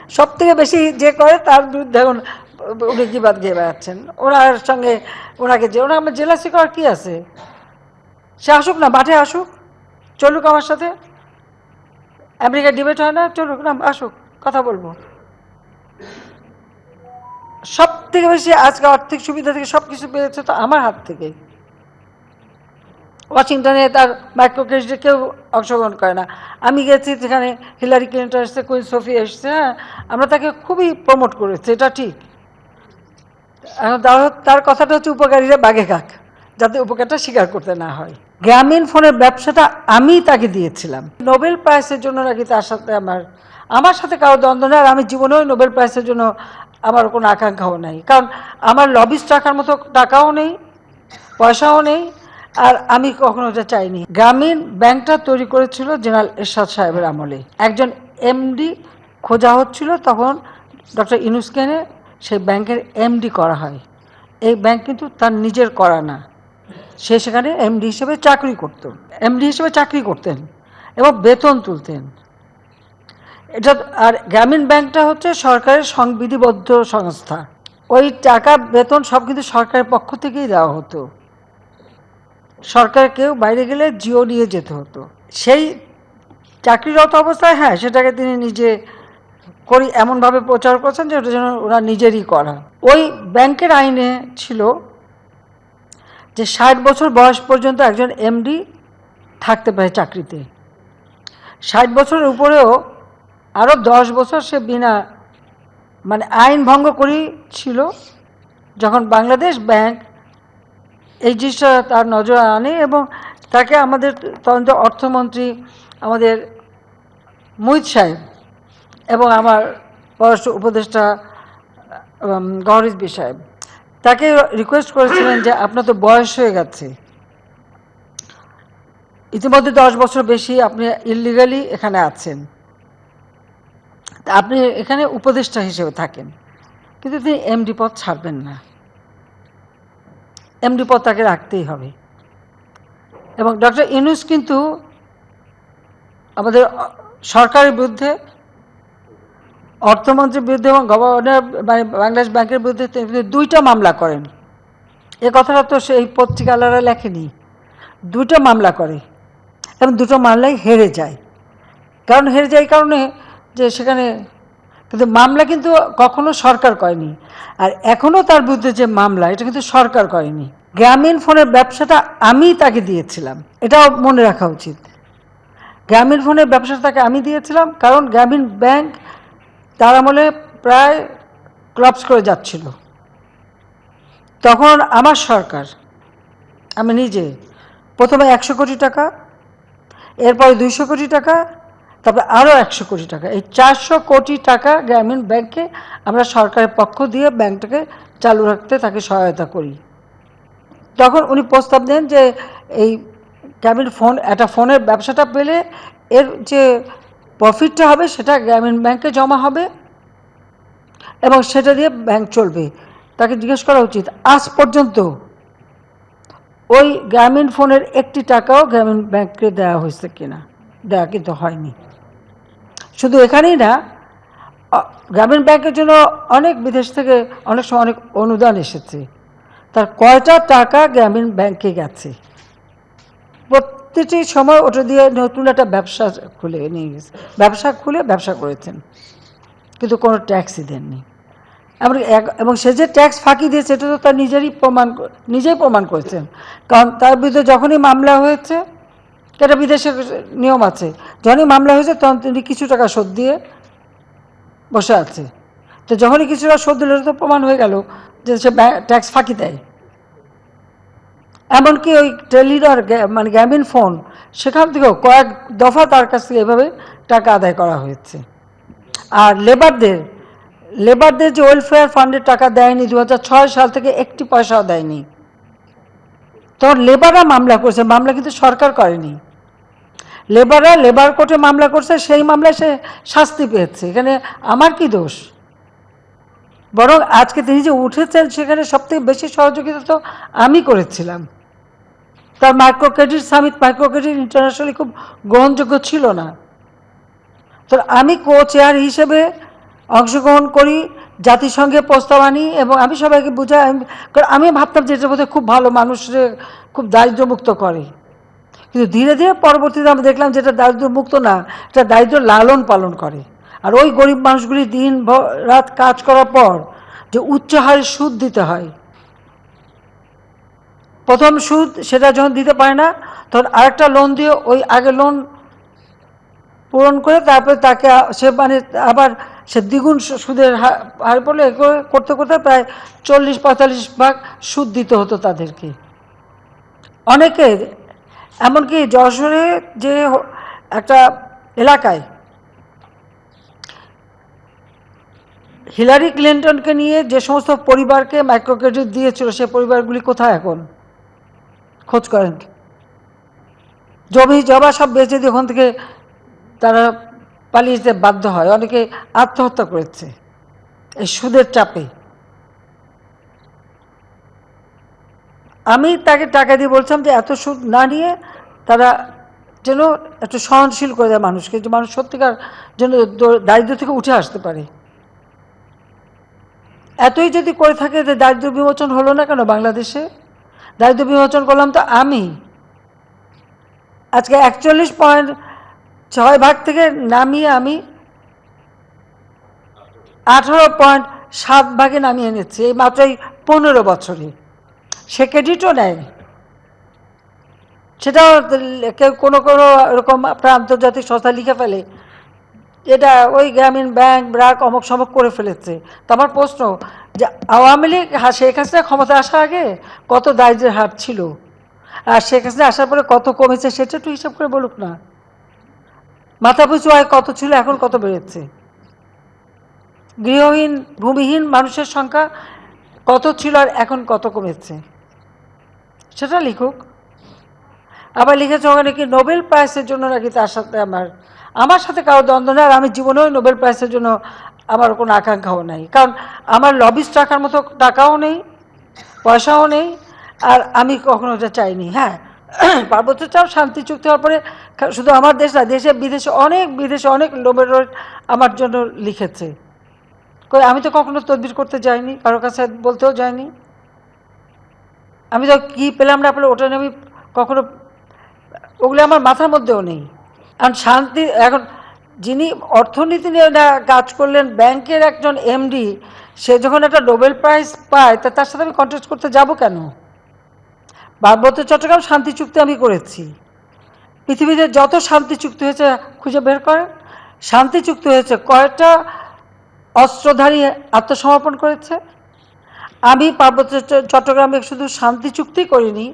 সব থেকে বেশি যে করে তার বিরুদ্ধে এখন উনি কিবাদ গিয়ে বেড়াচ্ছেন। ওনার সঙ্গে ওনাকে যে ওনার আমার জেলাসি করার কী আছে? সে আসুক না, মাঠে আসুক, চলুক আমার সাথে। আমেরিকা ডিবেট হয় না, চলুক না, আসুক, কথা বলবো। সব থেকে বেশি আজকে আর্থিক সুবিধা থেকে সব কিছু পেয়েছে তো আমার হাত থেকে। ওয়াশিংটনে তার মাইক্রো ক্রেডিটে কেউ অংশগ্রহণ করে না। আমি গেছি সেখানে, হিলারি ক্লিন্টন এসছে, কুইন সোফি এসছে, হ্যাঁ, আমরা তাকে খুবই প্রমোট করেছি, এটা ঠিক। তার কথাটা হচ্ছে উপকারীরা বাঘে খাক, যাতে উপকারটা স্বীকার করতে না হয়। গ্রামীণ ফোনের ব্যবসাটা আমি তাকে দিয়েছিলাম। নোবেল প্রাইজের জন্য নাকি তার সাথে আমার সাথে কারো দ্বন্দ্ব নেই, আর আমি জীবনেও নোবেল প্রাইজের জন্য আমার কোনো আকাঙ্ক্ষাও নেই, কারণ আমার লবিস্ট রাখার মতো টাকাও নেই, পয়সাও নেই, আর আমি কখনো এটা চাইনি। গ্রামীণ ব্যাংকটা তৈরি করেছিল জেনারেল এরশাদ সাহেবের আমলে। একজন এমডি খোঁজা হচ্ছিল, তখন ডক্টর ইউনূসকে এনে সেই ব্যাংকের এমডি করা হয়। এই ব্যাংক কিন্তু তার নিজের করা না, সে সেখানে এমডি হিসেবে চাকরি করত, এমডি হিসেবে চাকরি করতেন এবং বেতন তুলতেন। এটা আর গ্রামীণ ব্যাংকটা হচ্ছে সরকারের সংবিধিবদ্ধ সংস্থা। ওই টাকা বেতন সব কিন্তু সরকারের পক্ষ থেকেই দেওয়া হতো। সরকার কেউ বাইরে গেলে জিও নিয়ে যেতে হতো। সেই চাকরিরত অবস্থায়, হ্যাঁ, সেটাকে তিনি নিজে করি এমনভাবে প্রচার করছেন যে ওটা যেন ওরা নিজেরই করা। ওই ব্যাংকের আইনে ছিল যে 60 বছর বয়স পর্যন্ত একজন এমডি থাকতে পারে চাকরিতে। 60 বছরের উপরেও আরও 10 বছর সে বিনা মানে আইন ভঙ্গ করেই ছিল। যখন বাংলাদেশ ব্যাংক এই জিনিসটা তার নজরে আনে এবং তাকে আমাদের তদন্ত অর্থমন্ত্রী আমাদের মুহিত সাহেব এবং আমার পররাষ্ট্র উপদেষ্টা গওহর রিজভী সাহেব তাকে রিকোয়েস্ট করেছিলেন যে আপনার তো বয়স হয়ে গেছে, ইতিমধ্যে 10 বছর বেশি আপনি ইললিগালি এখানে আছেন, আপনি এখানে উপদেষ্টা হিসেবে থাকেন, কিন্তু তিনি এমডি পদ ছাড়বেন না, এমডি পদ তাকে রাখতেই হবে। এবং ডক্টর ইউনূস কিন্তু আমাদের সরকারের বিরুদ্ধে, অর্থমন্ত্রীর বিরুদ্ধে এবং গভর্নর বাংলাদেশ ব্যাংকের বিরুদ্ধে দুইটা মামলা করেন। এ কথাটা তো সেই পত্রিকালারা লেখেনি। দুটো মামলা করে এবং দুটো মামলায় হেরে যায়। কারণ হেরে যায় এই কারণে যে সেখানে কিন্তু মামলা কিন্তু কখনো সরকার করেনি, আর এখনও তার বিরুদ্ধে যে মামলা এটা কিন্তু সরকার করেনি। গ্রামীণ ফোনের ব্যবসাটা আমি তাকে দিয়েছিলাম, এটাও মনে রাখা উচিত। গ্রামীণ ফোনের ব্যবসাটা তাকে আমি দিয়েছিলাম, কারণ গ্রামীণ ব্যাংক তার আমলে প্রায় ক্লাপস করে যাচ্ছিল। তখন আমার সরকার, আমি নিজে প্রথমে 100 কোটি টাকা, এরপরে 200 কোটি টাকা, তারপরে আরও 100 কোটি টাকা, এই 400 কোটি টাকা গ্রামীণ ব্যাংকে আমরা সরকারের পক্ষ দিয়ে ব্যাংকটাকে চালু রাখতে তাকে সহায়তা করি। তখন উনি প্রস্তাব দেন যে এই গ্রামীণ ফোন একটা ফোনের ব্যবসাটা পেলে এর যে প্রফিটটা হবে সেটা গ্রামীণ ব্যাংকে জমা হবে এবং সেটা দিয়ে ব্যাংক চলবে। তাকে জিজ্ঞেস করা উচিত আজ পর্যন্ত ওই গ্রামীণ ফোনের একটি টাকাও গ্রামীণ ব্যাংকে দেওয়া হয়েছে কিনা। দেওয়া কিন্তু হয়নি। শুধু এখানেই না, গ্রামীণ ব্যাংকের জন্য অনেক বিদেশ থেকে অনেক সময় অনেক অনুদান এসেছে, তার কয়টা টাকা গ্রামীণ ব্যাংকে গেছে। প্রতিটি সময় ওটা দিয়ে নতুন একটা ব্যবসা খুলে নিয়ে গেছে, ব্যবসা করেছেন, কিন্তু কোনো ট্যাক্সই দেননি। এবং সে যে ট্যাক্স ফাঁকি দিয়েছে এটা তো তার নিজেই প্রমাণ করেছেন, কারণ তার বিরুদ্ধে যখনই মামলা হয়েছে, এটা বিদেশের নিয়ম আছে, যখনই মামলা হয়েছে তখন তিনি কিছু টাকা শোধ দিয়ে বসে আছে। তো যখনই কিছু টাকা শোধ দিল তো প্রমাণ হয়ে গেল যে সে ট্যাক্স ফাঁকি দেয়। এমনকি ওই টেলিডর মানে গ্রামীণ ফোন, সেখান থেকেও কয়েক দফা তার কাছ থেকে এভাবে টাকা আদায় করা হয়েছে। আর লেবারদের যে ওয়েলফেয়ার ফান্ডের টাকা দেয়নি 2006 সাল থেকে একটি পয়সাও দেয়নি। তখন লেবাররা মামলা করছে, মামলা কিন্তু সরকার করেনি। লেবাররা লেবার কোর্টে মামলা করছে, সেই মামলায় সে শাস্তি পেয়েছে। এখানে আমার কি দোষ? বরং আজকে তিনি যে উঠেছেন সেখানে সবথেকে বেশি সহযোগিতা তো আমি করেছিলাম। তার micro credit summit, micro credit internationally খুব গ্রহণযোগ্য ছিল না। তো আমি কো চেয়ার হিসেবে অংশগ্রহণ করি, জাতিসংঘে প্রস্তাব আনি এবং আমি সবাইকে বুঝাই। কারণ আমি ভাবতাম যে এটা বোধহয় খুব ভালো, মানুষের খুব দারিদ্র্যমুক্ত করে, কিন্তু ধীরে ধীরে পরবর্তীতে আমি দেখলাম যে এটা দারিদ্র্যমুক্ত না, এটা দারিদ্র্য লালন পালন করে। আর ওই গরিব মানুষগুলি দিন রাত কাজ করার পর যে উচ্চ হারে সুদ দিতে হয়, প্রথম সুদ সেটা যখন দিতে পারে না, তখন আরেকটা লোন দিয়ে ওই আগে লোন পূরণ করে তারপরে তাকে সে মানে আবার সে দ্বিগুণ সুদের হার পড়লে করতে করতে প্রায় 40-45 ভাগ সুদ দিতে হতো তাদেরকে। অনেকে এমনকি যশোরে যে একটা এলাকায় হিলারি ক্লিন্টনকে নিয়ে যে সমস্ত পরিবারকে মাইক্রো ক্রেডিট দিয়েছিল, সে পরিবারগুলি কোথায় এখন? খোঁজ করেন। জমি জমা সব বেঁচে দিয়ে ওখান থেকে তারা পালিয়ে যেতে বাধ্য হয়, অনেকে আত্মহত্যা করেছে এই সুদের চাপে। আমি তাকে টাকা দিয়ে বলছিলাম যে এত সুদ না নিয়ে তারা যেন একটু সহনশীল করে দেয় মানুষকে, যে মানুষ সত্যিকার যেন দারিদ্র্য থেকে উঠে আসতে পারে। এতই যদি করে থাকে যে দারিদ্র্য বিমোচন হলো না কেন বাংলাদেশে? দারিদ্র্য বিমোচন করলাম তো আমি। আজকে 41.6 ভাগ থেকে নামিয়ে আমি 18.7 ভাগে নামিয়ে এনেছি এই মাত্র এই 15 বছরে। সে ক্রেডিটও নেয়নি, সেটাও কেউ কোনো কোনো এরকম আপনার আন্তর্জাতিক সংস্থা লিখে ফেলে এটা ওই গ্রামীণ ব্যাংক ব্র্যাক অমুক সমক করে ফেলেছে। তো আমার প্রশ্ন যে আওয়ামী লীগ শেখ হাসিনা ক্ষমতা আসার আগে কত দারিদ্র্যের হার ছিল, আর শেখ হাসিনা আসার পরে কত কমেছে, সেটা একটু হিসাব করে বলুক না। মাথাপিছু আয় কত ছিল, এখন কত বেড়েছে? গৃহহীন ভূমিহীন মানুষের সংখ্যা কত ছিল আর এখন কত কমেছে, সেটা লিখুক। আবার লিখেছে ওখানে কি নোবেল প্রাইজের জন্য নাকি তার সাথে আমার সাথে কারো দ্বন্দ্ব নেই, আর আমি জীবনেও নোবেল প্রাইজের জন্য আমার কোনো আকাঙ্ক্ষাও নাই, কারণ আমার লবিস্ট রাখার মতো টাকাও নেই, পয়সাও নেই, আর আমি কখনো এটা চাইনি। হ্যাঁ, পার্বত্য চাপ শান্তি চুক্তি হওয়ার পরে শুধু আমার দেশ না, দেশে বিদেশে অনেক নোবেল আমার জন্য লিখেছে। কই আমি তো কখনো তদবির করতে যাইনি, কারোর কাছে বলতেও যাইনি। আমি তো কী পেলাম না পেলাম ওটা নিয়ে আমি কখনো, ওগুলো আমার মাথার মধ্যেও নেই। কারণ শান্তি এখন যিনি অর্থনীতি নিয়ে কাজ করলেন, ব্যাংকের একজন এমডি, সে যখন একটা নোবেল প্রাইজ পায় তা তার সাথে আমি কন্টেস্ট করতে যাব কেন? পার্বত্য চট্টগ্রাম শান্তি চুক্তি আমি করেছি। পৃথিবীতে যত শান্তি চুক্তি হয়েছে খুঁজে বের করেন, শান্তি চুক্তি হয়েছে কয়েকটা অস্ত্রধারী আত্মসমর্পণ করেছে। আমি পার্বত্য চট্টগ্রামে শুধু শান্তি চুক্তি করিনি,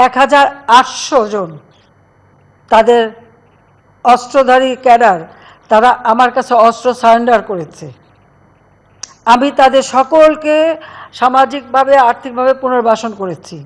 1800 জন তাদের অস্ত্রধারী ক্যাডার, তারা আমার কাছে অস্ত্র সারেন্ডার করেছে। আমি তাদের সকলকে সামাজিকভাবে আর্থিকভাবে পুনর্বাসন করেছি।